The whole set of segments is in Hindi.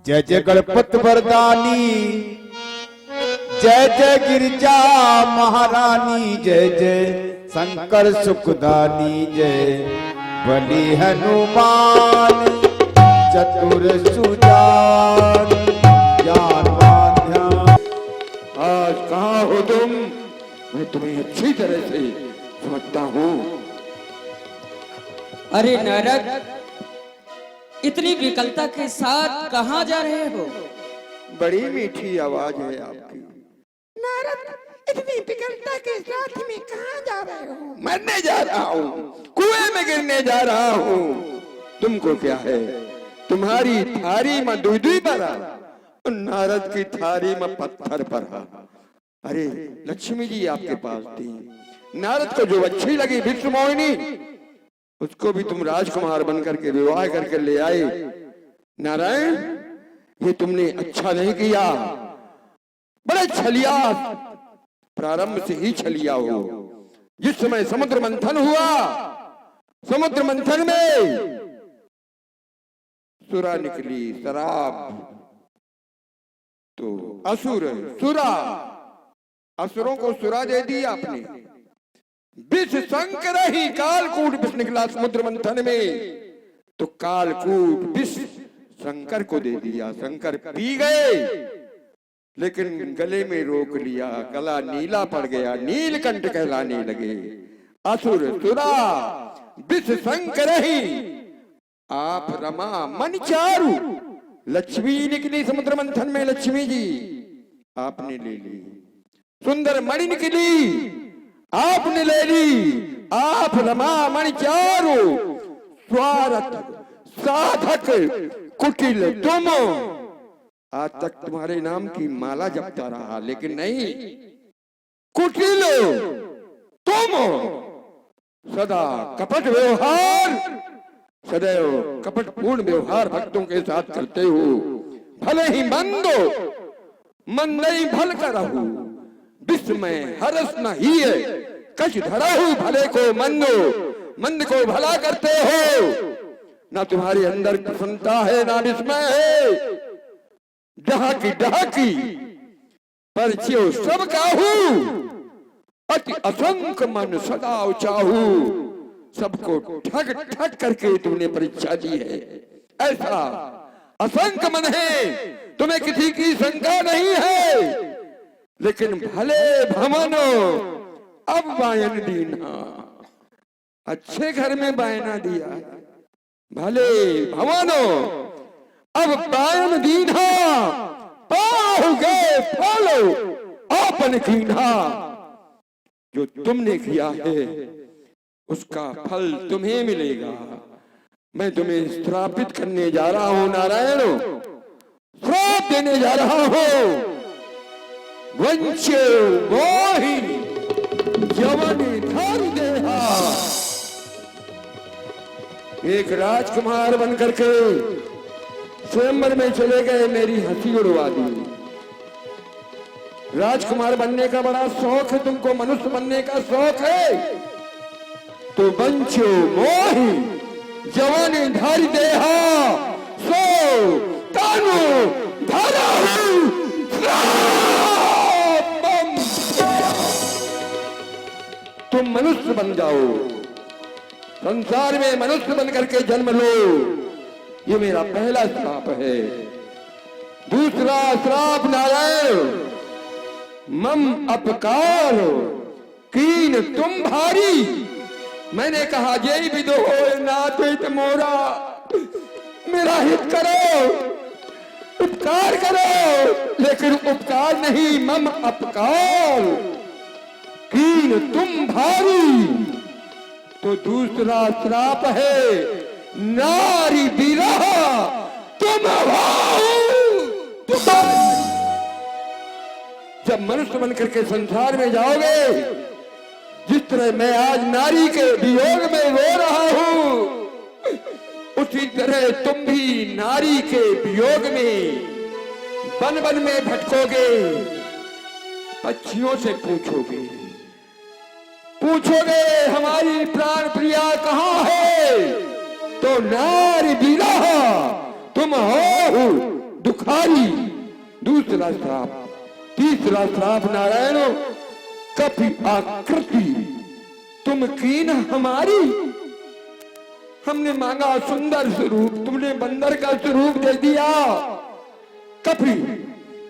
जय जय गणपत वरदानी, जय जय गिरिजा महारानी, जय जय शंकर सुखदानी, जय बलि हनुमान चतुर सुजान ज्ञानवान ध्यान। आज कहाँ हो तुम? मैं तुम्हें अच्छी तरह से समझता हूँ। अरे नारद, इतनी विकलता के साथ कहाँ जा रहे हो? बड़ी मीठी आवाज है आपकी। नारद, इतनी विकलता के साथ में कहाँ जा रहे हो? मरने जा रहा हूँ, कुएं में गिरने जा रहा हूँ। तुमको क्या है? तुम्हारी थारी में दूध भरा, नारद की थारी में पत्थर भरा। अरे लक्ष्मी जी आपके पास थी, नारद को जो अच्छी लगी विश्व मोहिनी, उसको भी तुम राजकुमार बनकर के विवाह करके ले आए। नारायण, ये तुमने अच्छा नहीं किया। बड़े छलिया, प्रारंभ से ही छलिया हो। जिस समय समुद्र मंथन हुआ, समुद्र मंथन में सुरा निकली, शराब। तो असुर सुरा, असुरों को सुरा दे दी आपने। विष शंकर ही कालकूट विष निकला समुद्र मंथन में, तो कालकूट विष शंकर को दे दिया। शंकर पी गए, लेकिन गले में रोक लिया, गला नीला पड़ गया, नीलकंठ कहलाने लगे। असुर सुरा विष शंकर ही आप रमा मन चारु। लक्ष्मी निकली समुद्र मंथन में, लक्ष्मी जी आपने ले ली। सुंदर मणि निकली, आपने ले ली। आप रमा मणि चारु, स्वार्थ साधक कुटिल तुम। आज तक तुम्हारे नाम की माला जपता रहा, लेकिन नहीं, कुटिल तुम। सदा कपट व्यवहार, सदैव कपट पूर्ण व्यवहार भक्तों के साथ करते हो। भले ही मंदो मन नहीं भल करहु, विस्मय हरस न ही है कछ धराहु। भले को मंदो, मंद को भला करते हो। ना तुम्हारे अंदर प्रसन्नता है, ना विस्मय है। डहाकी डहाकी परचियो सब काहू, अति असंख्य मन सदा चाहू। सबको ठग ठग करके तुमने परीक्षा दी है। ऐसा असंख्य मन है, तुम्हें किसी की शंका नहीं है। लेकिन भले भमनो अब बायन दीना, अच्छे घर में बायना दिया। भले भमनो अब बायन दीना, पाहु गए फलो आपन कीन्हा। जो तुमने किया है उसका फल तुम्हें मिलेगा। मैं तुम्हें श्रापित करने जा रहा हूं नारायण, श्राप देने जा रहा हूं। वंशे मोहि यवनि धर देहा। एक राजकुमार बनकर के स्वयंवर में चले गए, मेरी हंसी उड़वा दी। राजकुमार बनने का बड़ा शौक है तुमको, मनुष्य बनने का शौक है, तो वंशो मोहि यवनि धर देहा। सो तानु धरहु तुम मनुष्य बन जाओ, संसार में मनुष्य बन करके जन्म लो। ये मेरा पहला श्राप है। दूसरा श्राप नारायण, मम अपकार कीन तुम भारी। मैंने कहा जय विदो नाथ हित मोरा, मेरा हित करो, उपकार करो। लेकिन उपकार नहीं, मम अपकार कीन तुम भारी। तो दूसरा श्राप है, नारी विरह तुम जब मनुष्य बनकर के संसार में जाओगे, जिस तरह मैं आज नारी के वियोग में रो रहा हूं, उसी तरह तुम भी नारी के वियोग में वन वन में भटकोगे। पक्षियों से पूछोगे, पूछोगे हमारी प्राण प्रिया कहाँ है, तो नारी विरह तुम हो दुख हमारी, दूसरा श्राप, तीसरा श्राप नारायणो कपि आकृति, तुम कीन हमारी। हमने मांगा सुंदर स्वरूप, तुमने बंदर का स्वरूप दे दिया। कपि,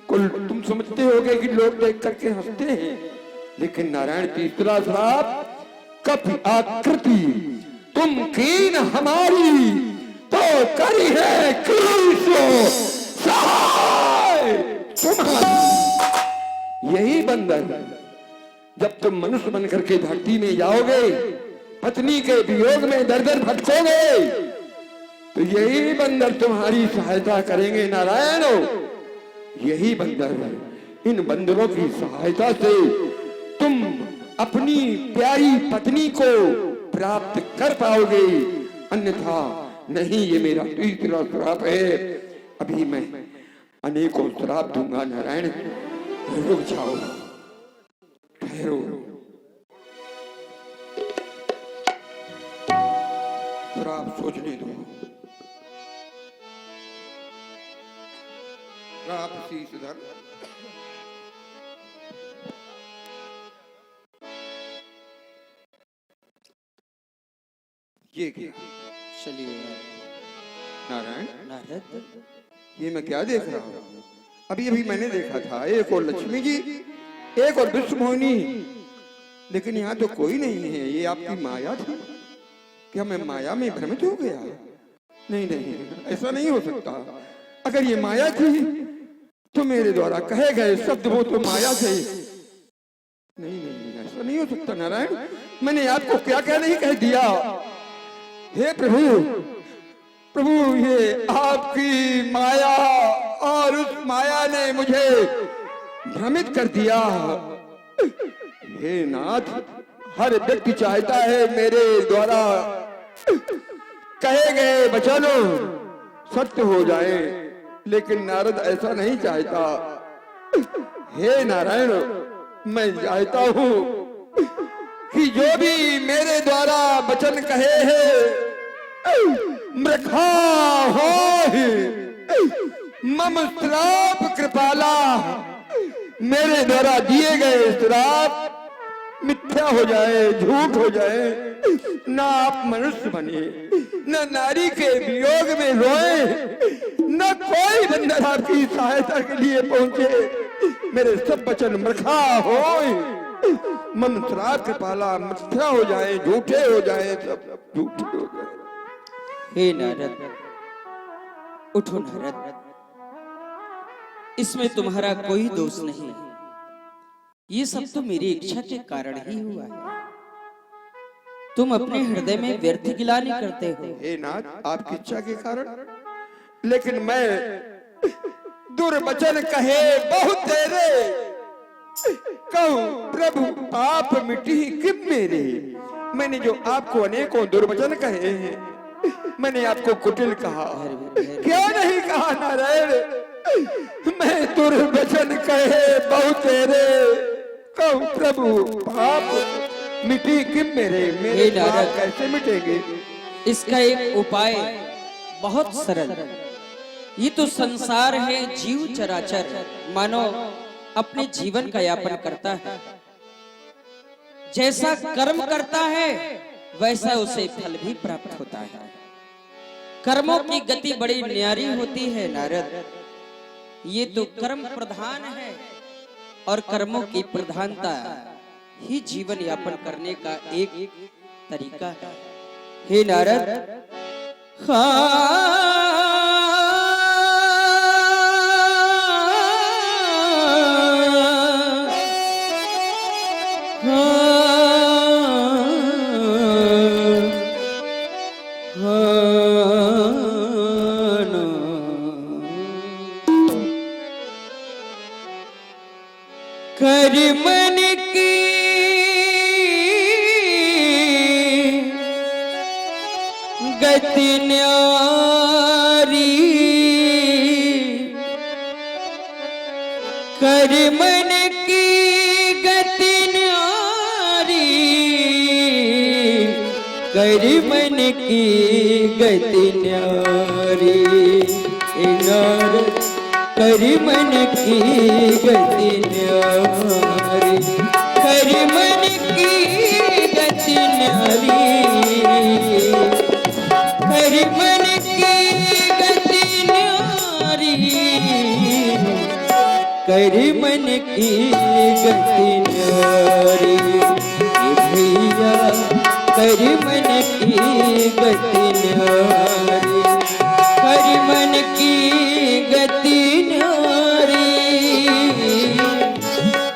कुल तुम समझते होगे कि लोग देख करके हंसते हैं, लेकिन नारायण तीसरा श्राप कपि आकृति, तुम कीन हमारी तो करी है कृष्ण सहाय तुम्हारी। यही बंदर जब तुम मनुष्य बनकर के धरती में जाओगे, पत्नी के वियोग में दर दर भटकोगे, तो यही बंदर तुम्हारी सहायता करेंगे नारायण। यही बंदर, इन बंदरों की सहायता से तुम अपनी प्यारी पत्नी को प्राप्त कर पाओगे, अन्यथा नहीं। ये मेरा तीसरा श्राप है। अभी मैं अनेकों श्राप दूंगा नारायण, रुक जाओ, ठहरो। श्राप सोचने दो। श्राप शीशधर, ये क्या? चलिए नारायण, नारद, ये मैं क्या देख रहा हूँ? अभी अभी मैंने देखा था एक और लक्ष्मी जी, एक और विष्णु मोहिनी, लेकिन यहाँ तो कोई नहीं है। ये आपकी माया थी क्या? मैं माया में भ्रमित हो गया? नहीं नहीं, ऐसा नहीं हो सकता। अगर ये माया थी तो मेरे द्वारा कहे गए शब्द वो तो माया थे। नहीं नहीं, ऐसा नहीं हो सकता नारायण। मैंने आपको क्या क्या नहीं कह दिया। हे प्रभु, प्रभु ये आपकी माया, और उस माया ने मुझे भ्रमित कर दिया। हे नाथ, हर व्यक्ति चाहता है मेरे द्वारा कहे गए वचन सत्य हो जाए, लेकिन नारद ऐसा नहीं चाहता। हे नारायण, मैं चाहता हूं कि जो भी मेरे द्वारा वचन कहे हैं मृखा हो, मम श्राप कृपाला, मेरे द्वारा दिए गए श्राप मिथ्या हो जाए, झूठ हो जाए, ना आप मनुष्य बने, न नारी के वियोग में रोए, न कोई बंदर आपकी सहायता के लिए पहुंचे। मेरे सब वचन मृखा हो, मन श्राप कृपाला, मिथ्या हो जाए, झूठे हो जाए, सब झूठे हो जाए। हे नारद, उठो नारद, इसमें तुम्हारा कोई दोष नहीं। ये सब तो मेरी इच्छा के कारण ही हुआ है। तुम अपने हृदय में व्यर्थ गिलानी करते हो। हे नाथ, आपकी इच्छा के कारण, लेकिन मैं दुर्वचन कहे बहुत तेरे, कहूं प्रभु पाप मिटी किम मेरे। मैंने जो आपको अनेकों दुर्वचन कहे हैं, मैंने आपको कुटिल कहा, क्या नहीं कहा नारायण। मैं दुर्वचन कहे बहुत तेरे, कहूं प्रभु पाप मिटी किम मेरे। मेरे पाप कैसे मिटेंगे? इसका एक उपाय बहुत सरल। ये तो संसार है, जीव चराचर मानो अपने जीवन का यापन करता है। जैसा कर्म करता है वैसा उसे फल भी प्राप्त होता है। कर्मों की गति बड़ी न्यारी होती है नारद। ये तो कर्म प्रधान है, और कर्मों की प्रधानता ही जीवन यापन करने का एक तरीका है। हे नारद, कर मन की गति न्यारी, कर मन की गति न्यारी, कर मन की गति न्यारी। नारद करी मन की गति न्यारी, करी मन की गति न्यारी, करी मन की गति न्यारी, करी मन की गति न्यारी। भैया करी मन की गति न्यारी, करी मन की गति न्यारी,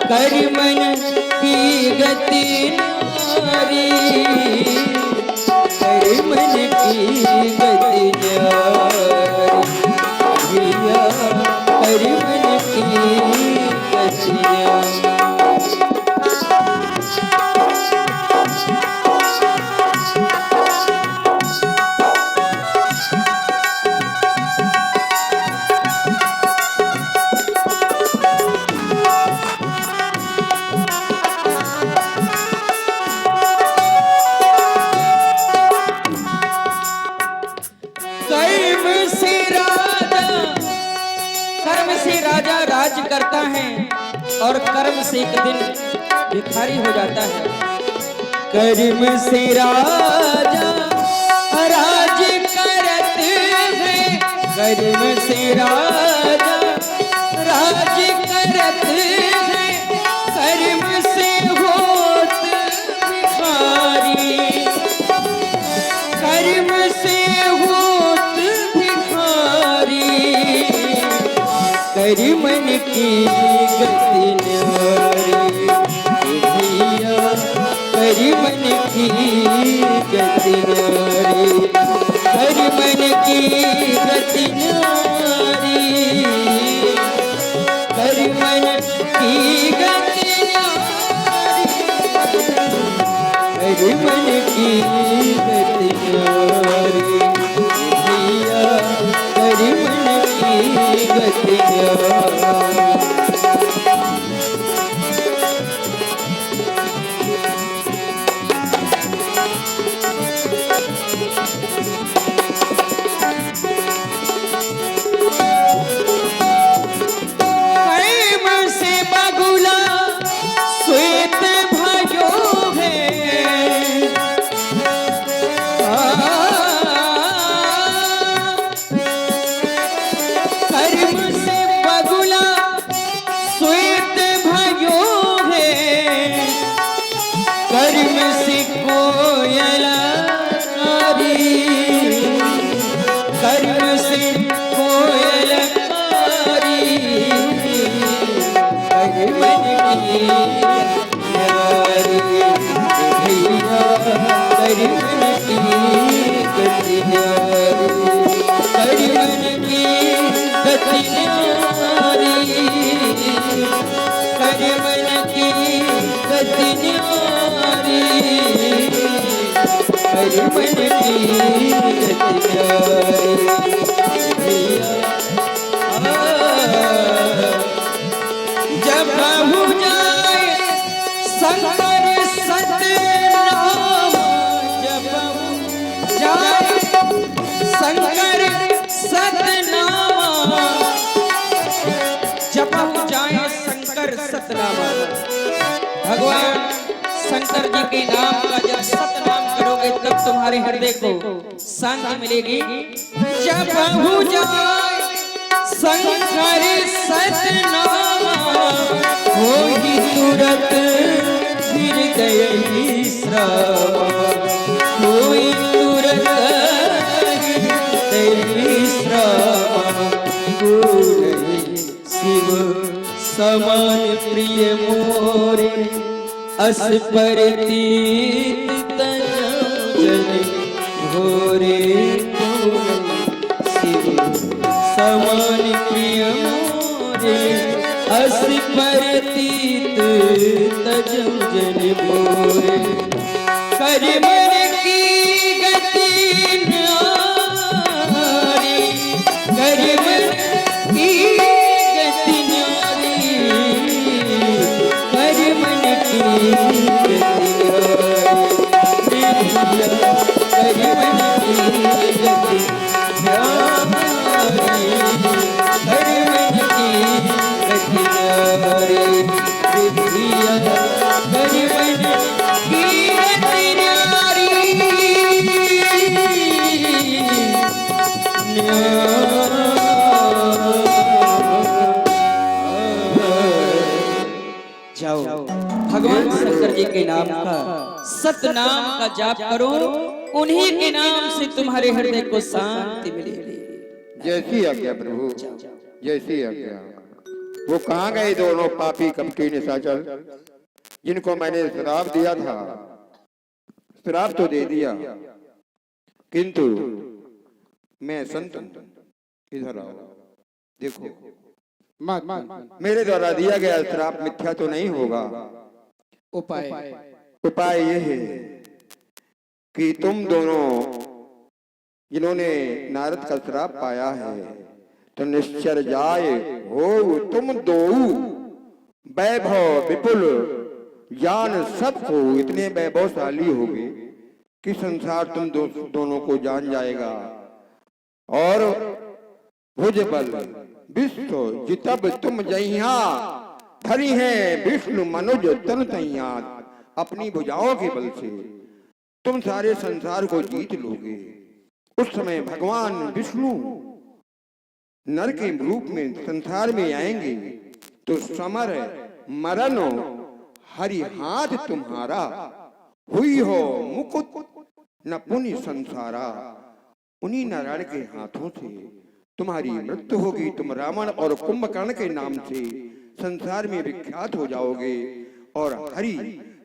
करी मन की गति न्यारी, करी मन की गति न्यारी। भैया करी मन की गति न्यारी। कर्म से राजा राज करता है और कर्म से एक दिन भिखारी हो जाता है। कर्म से राजा राज करते हैं, कर्म से राजा राज करते हैं, कर्म से होत भिखारी, कर्म से होत भिखारी, करी मन की गति न्यारी। भैया करी मन की गति न्यारी, करी मन की गति न्यारी, करी मन की गति न्यारी, करी मन की गति न्यारी। भैया करी मन की गति न्यारी। कर्म से कोयला कारी, कर्म से कोयला कारी, करी मन की न्यारी। भैया करी मन की गति न्यारी, करी मन की गति न्यारी, करी मन की गति न्यारी, करी मन की गति न्यारी। जब प्रभु जाए शंकर सतनाम, जब प्रभु जाए शंकर सतनाम, जब प्रभु जाए शंकर सतनाम। भगवान शंकर जी के नाम का जब सतनाम करोगे तब तुम्हारे हृदय को शांति मिलेगी। जब प्रभु जाए शंकर सतनाम, होगी तुरंत हृदय विश्राम, होई तुरंत हृदय विश्राम। शिव समान प्रिय मोरे अस पर तीत जन घोरे। शिव समान प्रिय मोरे अस पर तीत जन घोरे। करी मन की गति न्यारी, करी मन की गति न्यारी, करी मन की गति न्यारी। करी मन की गति न्यारी, करी मन की जाओ भगवान शंकर जी के नाम का सत्य नाम का जाप करो, उन्हीं के नाम से तुम्हारे हृदय को शांति मिलेगी। जैसी आज्ञा प्रभु, जैसी आज्ञा। वो कहाँ गए दोनों पापी कपटी निशाचर जिनको मैंने श्राप दिया था? श्राप तो दे दिया, किंतु मैं संत हूं। इधर आओ, देखो मेरे द्वारा दिया गया श्राप मिथ्या तो नहीं होगा। उपाय यह है कि तुम दोनों जिन्होंने नारद का श्राप पाया है तो निश्चर जाए हो तुम दो, वैभव विपुल ज्ञान सबको इतने वैभवशाली होगे कि संसार तुम दोनों को जान जाएगा। और भुजबल विश्व जितब तुम जइहा, धरी है विष्णु मनुज तन तैया। अपनी भुजाओं के बल से तुम सारे संसार को जीत लोगे। उस समय भगवान विष्णु नर के रूप में संसार में आएंगे तो समर मरण हरि हाथ तुम्हारा, हुई हो मुकुट न पुण्य संसारा। उन्हीं नारायण के हाथों से तुम्हारी मृत्यु होगी। तुम रावण और कुंभकर्ण के नाम से संसार में विख्यात हो जाओगे और हरि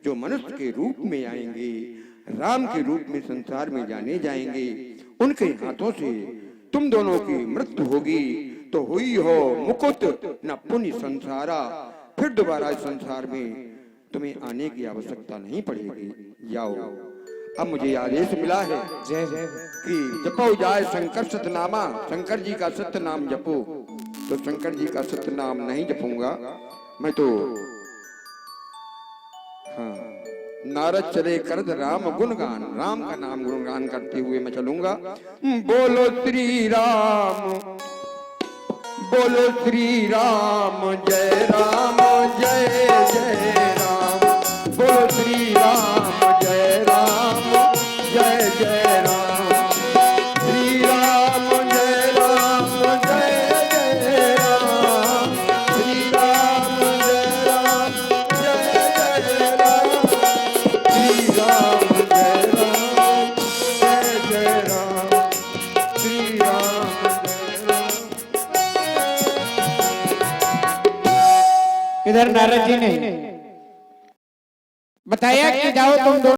जो मनुष्य के रूप में आएंगे, राम के रूप में संसार में जाने जाएंगे, उनके हाथों से तुम दोनों की मृत्यु होगी। तो हुई हो मुकुट न पुण्य संसारा, फिर दोबारा संसार में तुम्हें आने की आवश्यकता नहीं पड़ेगी। जाओ, अब मुझे आदेश मिला है कि जपो जाए शंकर सतनामा। शंकर जी का सत्य नाम जपो। तो शंकर जी का सत्य नाम नहीं जपूंगा मैं तो, हाँ, नारद चले करत राम गुणगान, राम का नाम गुणगान करते हुए मैं चलूंगा। बोलो श्री राम, बोलो श्री राम, जय राम जय जय राम। बोलो श्री राम, जय राम जय जय राम। श्री राम जय राम जय जय राम। श्री राम जय राम जय जय राम। श्री राम जय राम जय जय राम। श्री राम जय राम। इधर नारद जी ने बताया कि जाओ तुम दोनों